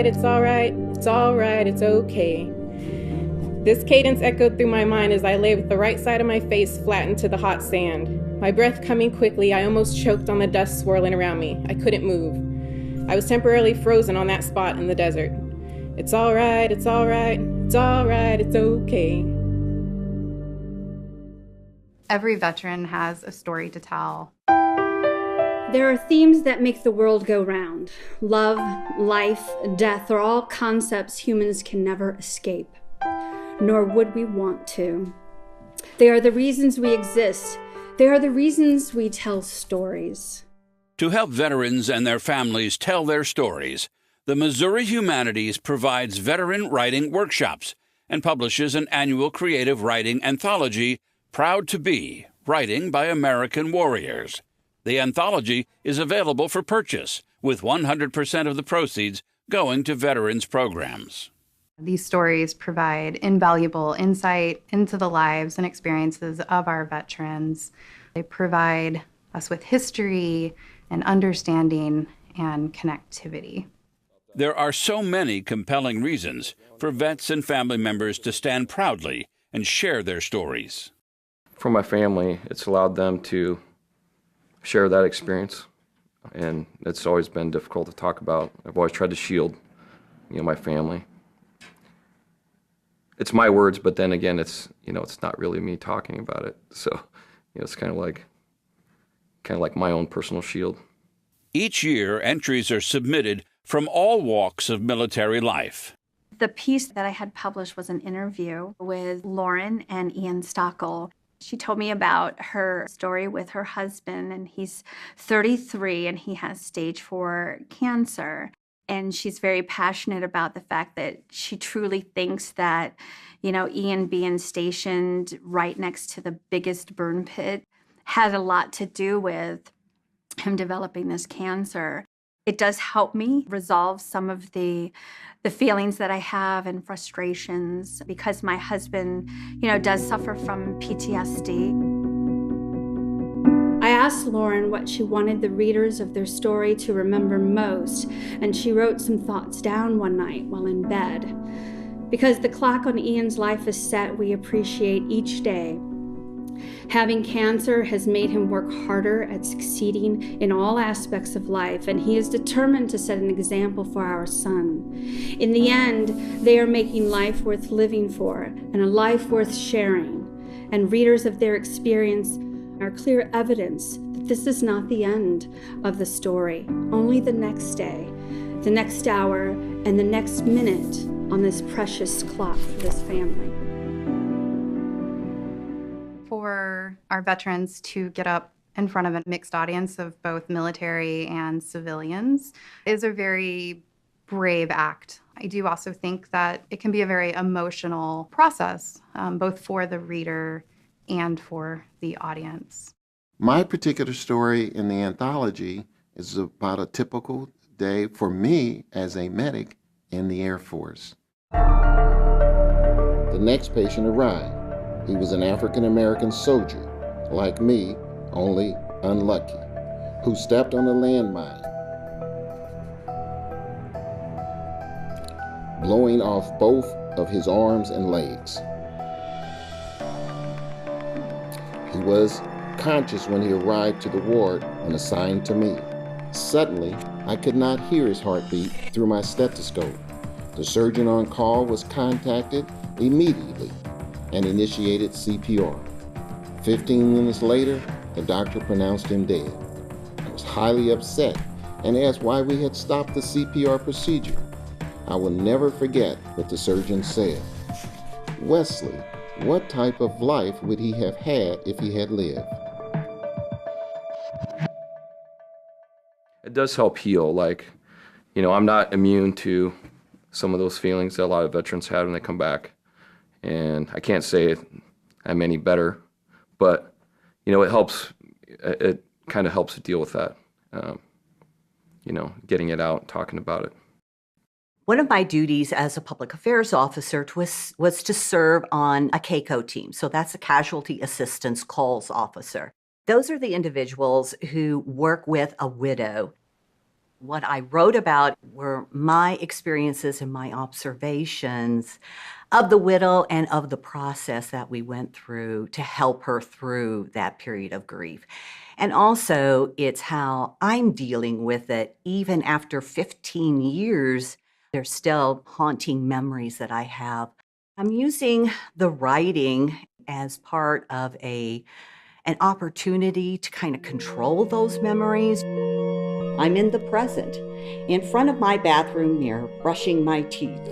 right, it's all right, it's all right, it's okay. This cadence echoed through my mind as I lay with the right side of my face flattened to the hot sand. My breath coming quickly, I almost choked on the dust swirling around me. I couldn't move. I was temporarily frozen on that spot in the desert. It's all right, it's all right, it's all right, it's okay. Every veteran has a story to tell. There are themes that make the world go round. Love, life, death are all concepts humans can never escape, nor would we want to. They are the reasons we exist. They are the reasons we tell stories. To help veterans and their families tell their stories, the Missouri Humanities provides veteran writing workshops and publishes an annual creative writing anthology, Proud to Be, Writing by American Warriors. The anthology is available for purchase, with 100% of the proceeds going to veterans programs. These stories provide invaluable insight into the lives and experiences of our veterans. They provide us with history and understanding and connectivity. There are so many compelling reasons for vets and family members to stand proudly and share their stories. For my family, it's allowed them to share that experience, and it's always been difficult to talk about. I've always tried to shield, my family. It's my words, but then again, it's not really me talking about it. So, it's kind of like my own personal shield. Each year, entries are submitted from all walks of military life. The piece that I had published was an interview with Lauren and Ian Stockel. She told me about her story with her husband, and he's 33 and he has stage 4 cancer. And she's very passionate about the fact that she truly thinks that, Ian being stationed right next to the biggest burn pit had a lot to do with him developing this cancer. It does help me resolve some of the feelings that I have and frustrations because my husband, does suffer from PTSD. I asked Lauren what she wanted the readers of their story to remember most, and she wrote some thoughts down one night while in bed. Because the clock on Ian's life is set, we appreciate each day. Having cancer has made him work harder at succeeding in all aspects of life, and he is determined to set an example for our son. In the end, they are making life worth living for and a life worth sharing, and readers of their experience are clear evidence that this is not the end of the story, only the next day, the next hour, and the next minute on this precious clock for this family. For our veterans to get up in front of a mixed audience of both military and civilians is a very brave act. I do also think that it can be a very emotional process, both for the reader and for the audience. My particular story in the anthology is about a typical day for me as a medic in the Air Force. The next patient arrived. He was an African-American soldier, like me, only unlucky, who stepped on a landmine, blowing off both of his arms and legs. He was conscious when he arrived to the ward and assigned to me. Suddenly, I could not hear his heartbeat through my stethoscope. The surgeon on call was contacted immediately and initiated CPR. 15 minutes later, the doctor pronounced him dead. I was highly upset and asked why we had stopped the CPR procedure. I will never forget what the surgeon said. Wesley, what type of life would he have had if he had lived? It does help heal. I'm not immune to some of those feelings that a lot of veterans have when they come back. And I can't say I'm any better, but, it helps. It kind of helps to deal with that, getting it out, talking about it. One of my duties as a public affairs officer was to serve on a CACO team. So that's a Casualty Assistance Calls Officer. Those are the individuals who work with a widow. What I wrote about were my experiences and my observations of the widow and of the process that we went through to help her through that period of grief. And also, it's how I'm dealing with it even after 15 years. There's still haunting memories that I have. I'm using the writing as part of an opportunity to kind of control those memories. I'm in the present, in front of my bathroom mirror, brushing my teeth.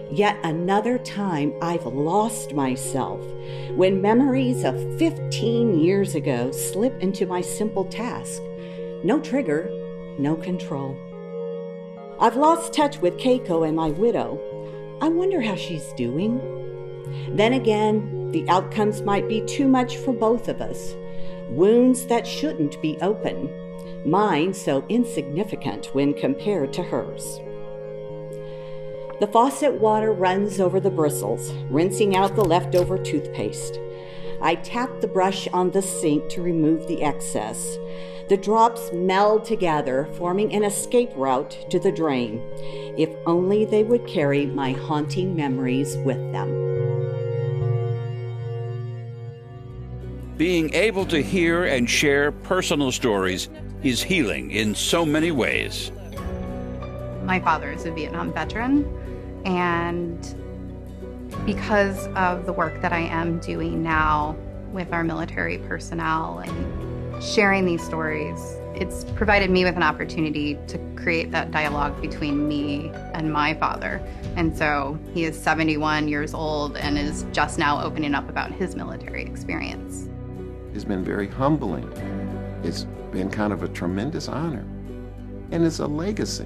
Yet another time I've lost myself when memories of 15 years ago slip into my simple task. No trigger, no control. I've lost touch with Keiko and my widow. I wonder how she's doing. Then again, the outcomes might be too much for both of us. Wounds that shouldn't be open. Mine so insignificant when compared to hers. The faucet water runs over the bristles, rinsing out the leftover toothpaste. I tap the brush on the sink to remove the excess. The drops meld together, forming an escape route to the drain. If only they would carry my haunting memories with them. Being able to hear and share personal stories is healing in so many ways. My father is a Vietnam veteran, and because of the work that I am doing now with our military personnel and sharing these stories, it's provided me with an opportunity to create that dialogue between me and my father. And so he is 71 years old and is just now opening up about his military experience. It's been very humbling. It's been kind of a tremendous honor, and it's a legacy.